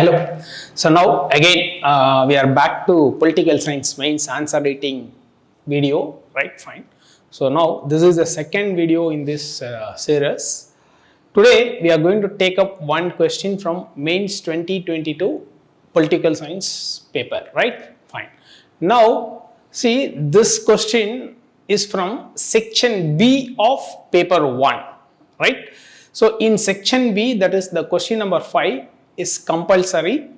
Hello. So now again we are back to political science mains answer writing video, right? Fine. So now this is the second video in this series. Today we are going to take up one question from mains 2022 political science paper, right? Fine. Now see, this question is from section B of paper 1, right? So in section B, that is the question number 5 is compulsory,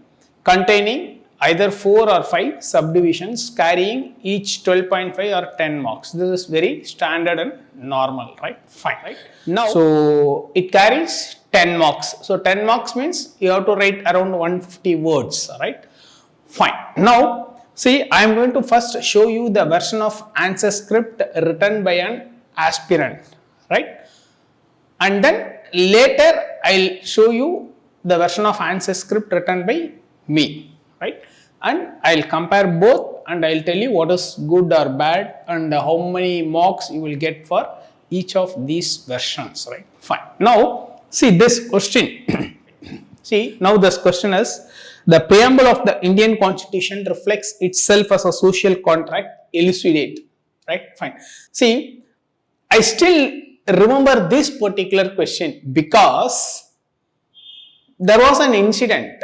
containing either 4 or 5 subdivisions carrying each 12.5 or 10 marks. This is very standard and normal, right? Fine, right? Now, so it carries 10 marks. So 10 marks means you have to write around 150 words, right? Fine. Now, see, I am going to first show you the version of answer script written by an aspirant, right? And then later I'll show you the version of answer script written by me, right? And I'll compare both and I'll tell you what is good or bad and how many marks you will get for each of these versions, right? Fine. Now, see this question. See, now this question is, the preamble of the Indian Constitution reflects itself as a social contract. Elucidate, right? Fine. See, I still remember this particular question because there was an incident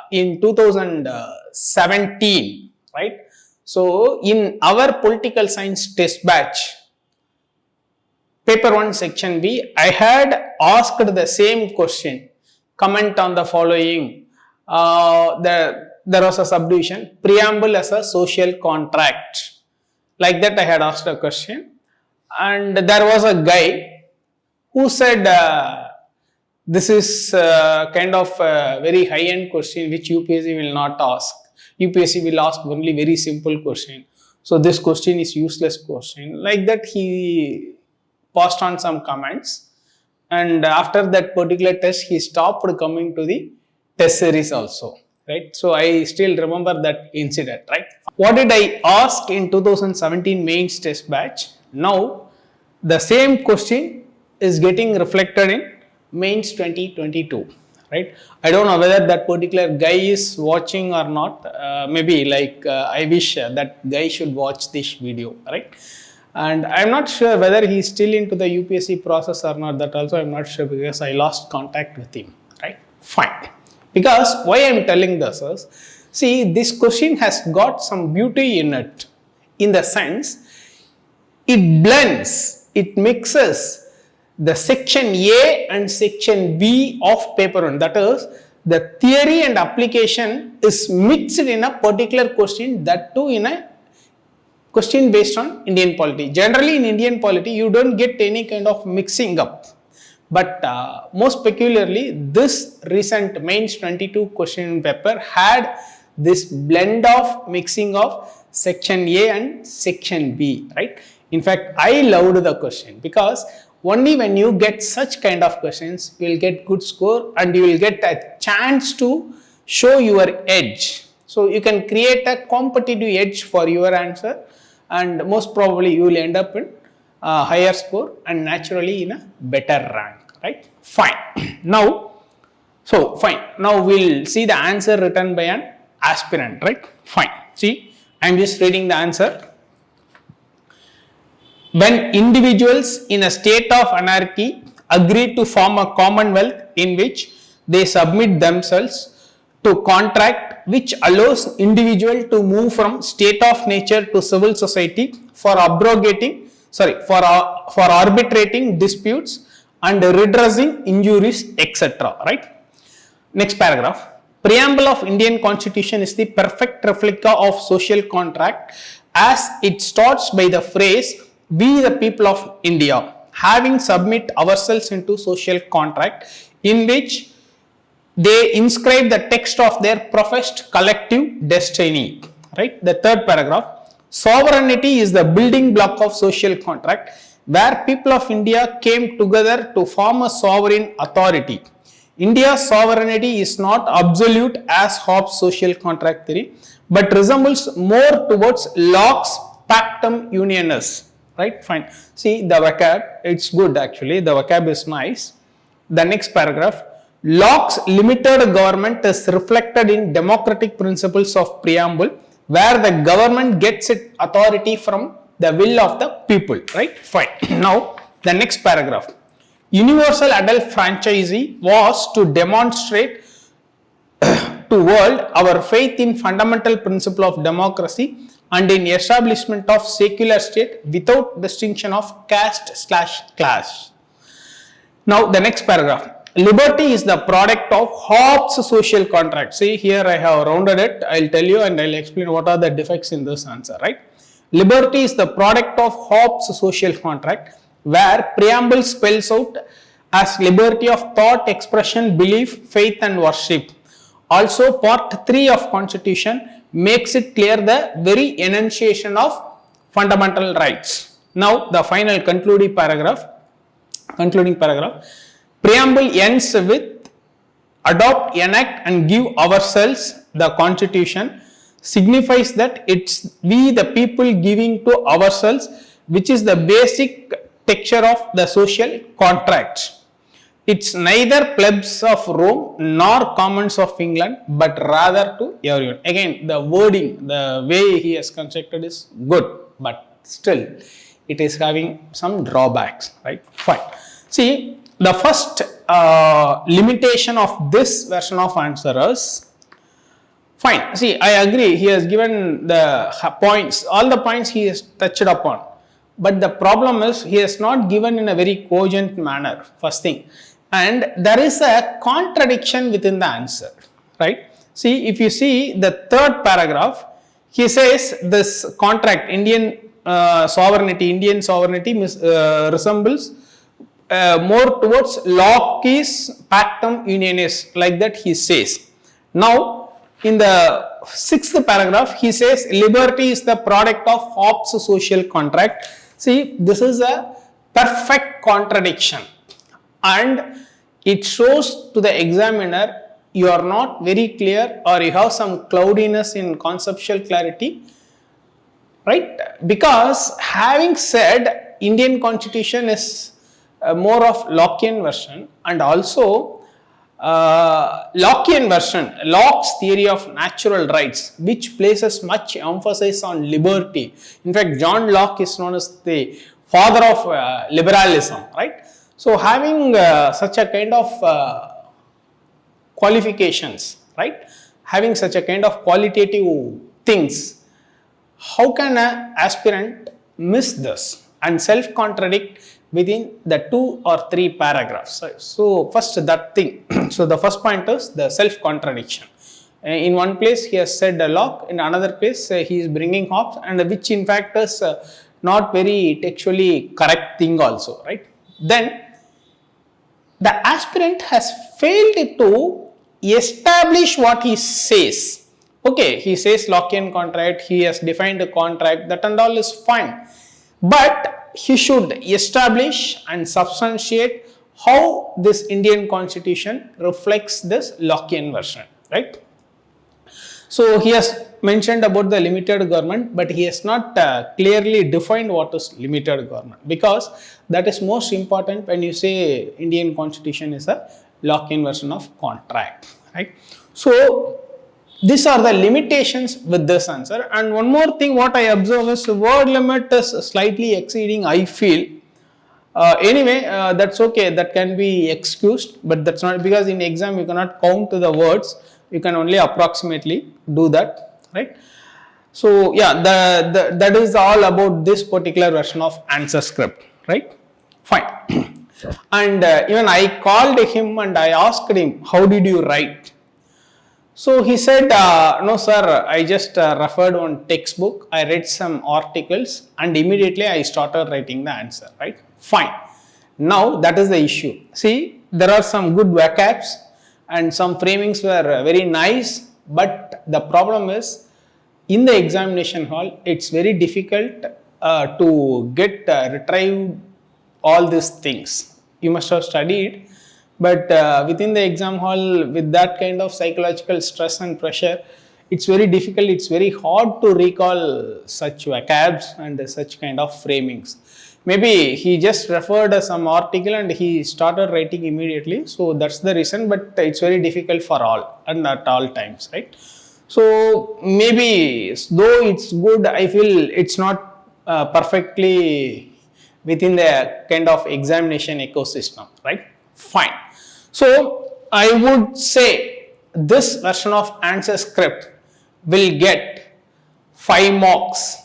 in 2017, right? So in our political science test batch, paper 1 section B, I had asked the same question. Comment on the following. There was a subdivision, preamble as a social contract. Like that I had asked a question, and there was a guy who said this is kind of a very high-end question which UPSC will not ask. UPSC will ask only very simple question. So this question is useless question. Like that he passed on some comments, and after that particular test he stopped coming to the test series also, right? So I still remember that incident, right? What did I ask in 2017 mains test batch? Now the same question is getting reflected in mains 2022, right? I don't know whether that particular guy is watching or not. Maybe like I wish that guy should watch this video, right? And I'm not sure whether he is still into the UPSC process or not. That also I'm not sure because I lost contact with him, right? Fine. Because why I'm telling this is, see, this question has got some beauty in it, in the sense it blends, it mixes the section A and section B of paper 1. That is, the theory and application is mixed in a particular question, that too in a question based on Indian polity. Generally in Indian polity, you don't get any kind of mixing up. But most peculiarly, this recent mains 22 question paper had this blend of mixing of section A and section B, right? In fact, I loved the question because only when you get such kind of questions, you will get good score and you will get a chance to show your edge. So you can create a competitive edge for your answer, and most probably you will end up in a higher score and naturally in a better rank, right? Fine. Now, so fine. Now we'll see the answer written by an aspirant, right? Fine. See, I'm just reading the answer. When individuals in a state of anarchy agree to form a commonwealth in which they submit themselves to contract which allows individual to move from state of nature to civil society for arbitrating disputes and redressing injuries, etc. Right? Next paragraph. Preamble of Indian Constitution is the perfect replica of social contract as it starts by the phrase, "We the people of India, having submit ourselves into social contract in which they inscribe the text of their professed collective destiny." Right? The third paragraph. Sovereignty is the building block of social contract where people of India came together to form a sovereign authority. India's sovereignty is not absolute as Hobbes' social contract theory, but resembles more towards Locke's pactum unionis. Right? Fine. See the vocab, it's good actually. The vocab is nice. The next paragraph. Locke's limited government is reflected in democratic principles of preamble, where the government gets its authority from the will of the people, right? Fine. Now, the next paragraph. Universal adult franchisee was to demonstrate to world our faith in fundamental principle of democracy and in establishment of secular state without distinction of caste/class. Now the next paragraph. Liberty is the product of Hobbes' social contract. See, here I have rounded it. I'll tell you and I'll explain what are the defects in this answer, right? Liberty is the product of Hobbes' social contract, where preamble spells out as liberty of thought, expression, belief, faith and worship. Also, part 3 of Constitution makes it clear the very enunciation of fundamental rights. Now, the final concluding paragraph. Preamble ends with adopt, enact and give ourselves the Constitution, signifies that it's we the people giving to ourselves, which is the basic texture of the social contract. It's neither plebs of Rome nor commons of England, but rather to everyone. Again, the wording, the way he has constructed is good, but still it is having some drawbacks, right? Fine. See, the first limitation of this version of answer is, fine. See, I agree. He has given the points, all the points he has touched upon. But the problem is he has not given in a very cogent manner, first thing. And there is a contradiction within the answer, right? See, if you see the third paragraph, he says this contract, Indian sovereignty resembles more towards Locke's pactum unionis, like that he says. Now, in the sixth paragraph, he says liberty is the product of Hobbes' social contract. See, this is a perfect contradiction, and it shows to the examiner you are not very clear or you have some cloudiness in conceptual clarity, right? Because having said Indian Constitution is more of Lockean version, and also Lockean version, Locke's theory of natural rights, which places much emphasis on liberty. In fact, John Locke is known as the father of liberalism, right? So having such a kind of qualifications, right? Having such a kind of qualitative things, how can an aspirant miss this and self-contradict within the 2 or 3 paragraphs? So first that thing. So the first point is the self-contradiction. In one place he has said Locke, in another place he is bringing Hobbes, and which in fact is not very textually correct thing also, right? Then the aspirant has failed to establish what he says. Okay, he says Lockean contract, he has defined a contract, that and all is fine. But he should establish and substantiate how this Indian Constitution reflects this Lockean version, right? So he has mentioned about the limited government, but he has not clearly defined what is limited government, because that is most important when you say Indian Constitution is a Lockean version of contract, right? So these are the limitations with this answer. And one more thing what I observe is the word limit is slightly exceeding, I feel. Anyway, that's okay, that can be excused, but that's not, because in exam you cannot count to the words, you can only approximately do that, right? So yeah, that is all about this particular version of answer script, right? Fine. And even I called him and I asked him, how did you write? So he said, no sir, I just referred one textbook, I read some articles and immediately I started writing the answer, right? Fine. Now that is the issue. See, there are some good vocabs and some framings were very nice, but the problem is in the examination hall, it's very difficult to get retrieve all these things. You must have studied, but within the exam hall with that kind of psychological stress and pressure, it's very difficult, it's very hard to recall such vocabs and such kind of framings. Maybe he just referred some article and he started writing immediately. So that's the reason, but it's very difficult for all and at all times, right? So maybe though it's good, I feel it's not perfectly within the kind of examination ecosystem, right? Fine. So I would say this version of answer script will get 5 marks.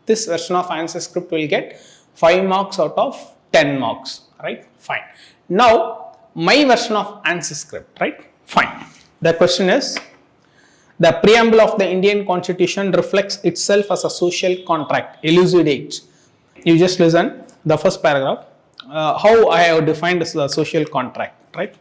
This version of answer script will get 5 marks out of 10 marks, right? Fine. Now, my version of answer script, right? Fine. The question is, the preamble of the Indian Constitution reflects itself as a social contract. Elucidate. You just listen, the first paragraph, how I have defined the social contract, right?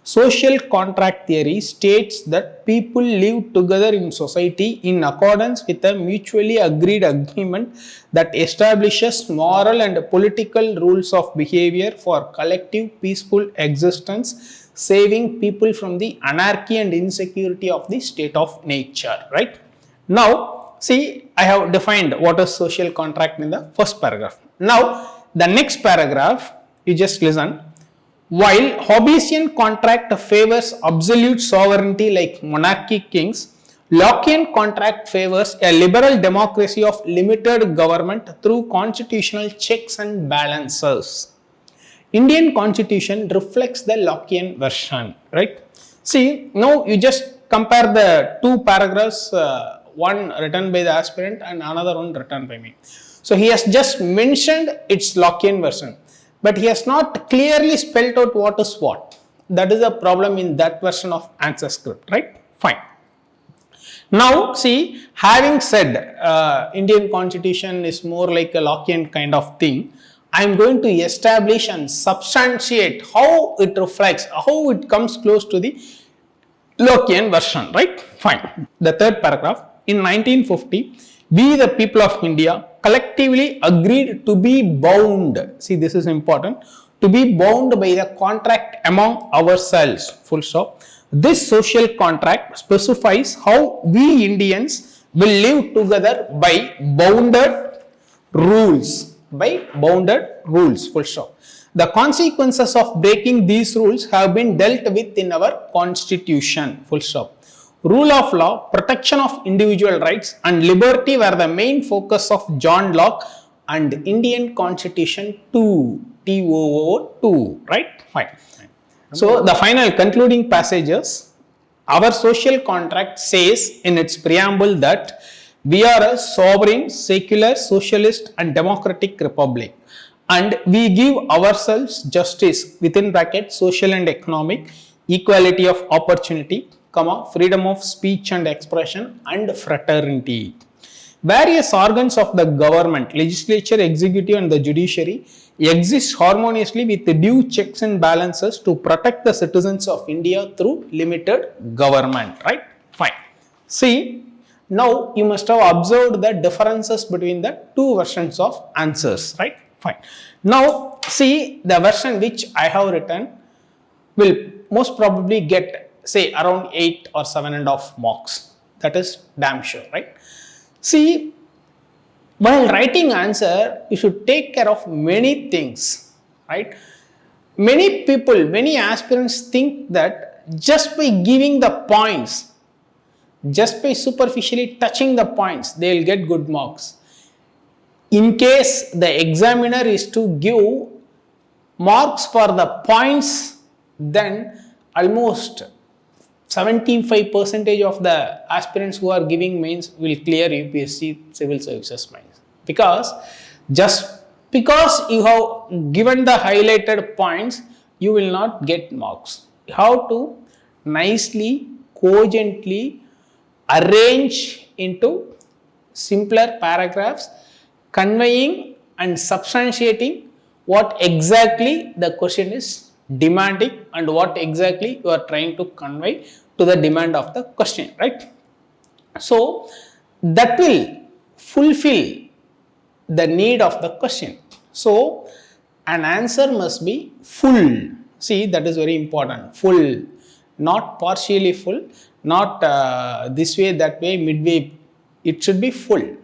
Social contract theory states that people live together in society in accordance with a mutually agreed agreement that establishes moral and political rules of behavior for collective peaceful existence, saving people from the anarchy and insecurity of the state of nature, right? Now, see, I have defined what is social contract in the first paragraph. Now, the next paragraph, you just listen. While Hobbesian contract favors absolute sovereignty like monarchic kings, Lockean contract favors a liberal democracy of limited government through constitutional checks and balances. Indian Constitution reflects the Lockean version, right? See, now you just compare the two paragraphs, one written by the aspirant and another one written by me. So he has just mentioned its Lockean version, but he has not clearly spelled out what is what. That is a problem in that version of answer script, right? Fine. Now, see, having said Indian Constitution is more like a Lockean kind of thing, I am going to establish and substantiate how it reflects, how it comes close to the Lockean version, right? Fine. The third paragraph, in 1950, we the people of India collectively agreed to be bound, see this is important, to be bound by the contract among ourselves, full stop. This social contract specifies how we Indians will live together by bounded rules, full stop. The consequences of breaking these rules have been dealt with in our constitution, full stop. Rule of law, protection of individual rights and liberty were the main focus of John Locke and Indian Constitution 2, TOO2, right? Fine. So, the final concluding passages, our social contract says in its preamble that we are a sovereign, secular, socialist and democratic republic and we give ourselves justice within bracket social and economic, equality of opportunity, freedom of speech and expression and fraternity. Various organs of the government, legislature, executive and the judiciary exist harmoniously with the due checks and balances to protect the citizens of India through limited government, right? Fine. See, now you must have observed the differences between the two versions of answers, right? Fine. Now, see, the version which I have written will most probably get say around 8 or 7.5 marks. That is damn sure, right? See, while writing answer, you should take care of many things, right? Many people, many aspirants think that just by giving the points, just by superficially touching the points, they will get good marks. In case the examiner is to give marks for the points, then almost 75% of the aspirants who are giving mains will clear UPSC civil services mains, because just because you have given the highlighted points, you will not get marks. You have to nicely, cogently arrange into simpler paragraphs, conveying and substantiating what exactly the question is demanding and what exactly you are trying to convey to the demand of the question, right? So that will fulfill the need of the question. So an answer must be full. See, that is very important. Full, not partially full, not this way, that way, midway. It should be full.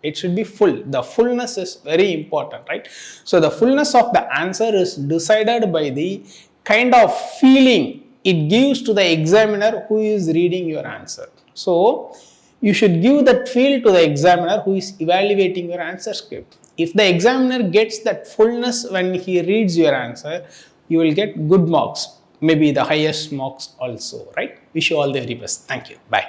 It should be full. The fullness is very important, right? So the fullness of the answer is decided by the kind of feeling it gives to the examiner who is reading your answer. So you should give that feel to the examiner who is evaluating your answer script. If the examiner gets that fullness when he reads your answer, you will get good marks, maybe the highest marks also, right? Wish you all the very best. Thank you. Bye.